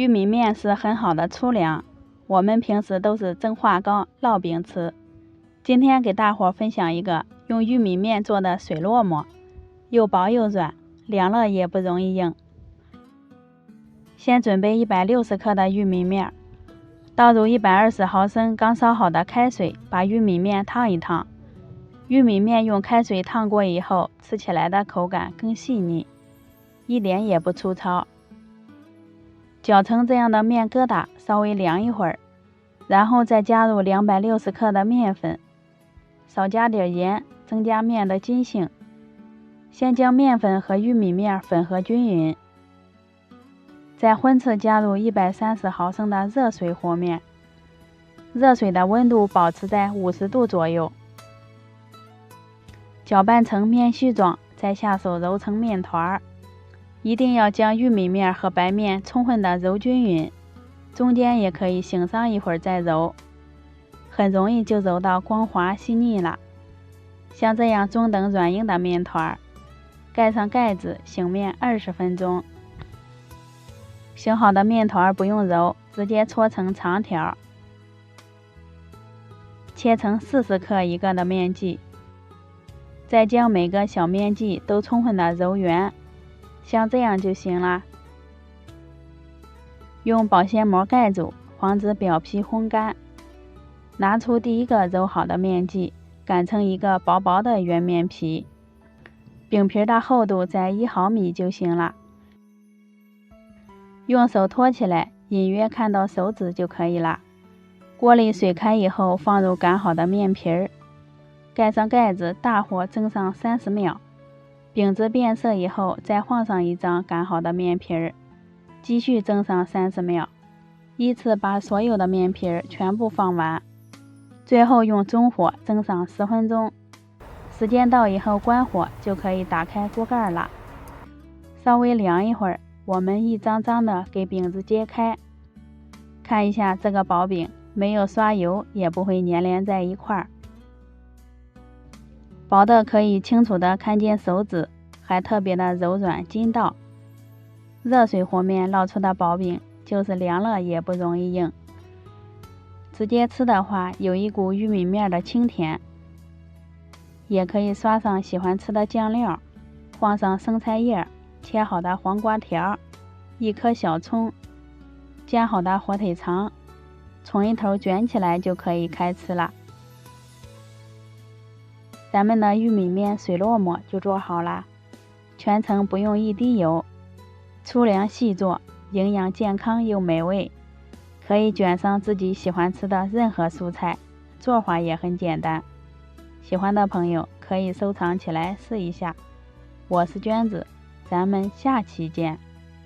玉米面是很好的粗粮，我们平时都是蒸化糕、烙饼吃。今天给大伙分享一个用玉米面做的水烙馍，又薄又软，凉了也不容易硬。先准备160克的玉米面，倒入120毫升刚烧好的开水，把玉米面烫一烫。玉米面用开水烫过以后，吃起来的口感更细腻，一点也不粗糙。搅成这样的面疙瘩，稍微凉一会儿，然后再加入260克的面粉，少加点盐，增加面的筋性。先将面粉和玉米面混合均匀，再荤次加入130毫升的热水和面，热水的温度保持在50度左右，搅拌成面絮状，再下手揉成面团。一定要将玉米面和白面充分的揉均匀，中间也可以醒上一会儿再揉，很容易就揉到光滑细腻了。像这样中等软硬的面团，盖上盖子醒面20分钟。醒好的面团不用揉，直接搓成长条，切成40克一个的面剂，再将每个小面剂都充分的揉圆，像这样就行了。用保鲜膜盖住，防止表皮烘干。拿出第一个揉好的面剂，擀成一个薄薄的圆面皮，饼皮的厚度在1毫米就行了。用手托起来，隐约看到手指就可以了。锅里水开以后，放入擀好的面皮儿，盖上盖子，大火蒸上30秒。饼子变色以后，再放上一张擀好的面皮儿，继续蒸上30秒，依次把所有的面皮儿全部放完，最后用中火蒸上10分钟。时间到以后关火，就可以打开锅盖了。稍微凉一会儿，我们一张张的给饼子揭开，看一下这个薄饼没有刷油，也不会粘连在一块儿。薄的可以清楚的看见手指，还特别的柔软筋道。热水和面烙出的薄饼，就是凉了也不容易硬。直接吃的话，有一股玉米面的清甜。也可以刷上喜欢吃的酱料，放上生菜叶、切好的黄瓜条、1颗小葱、煎好的火腿肠，从一头卷起来就可以开吃了。咱们的玉米面水烙馍就做好了，全程不用一滴油，粗粮细做，营养健康又美味，可以卷上自己喜欢吃的任何蔬菜，做法也很简单。喜欢的朋友可以收藏起来试一下。我是娟子，咱们下期见。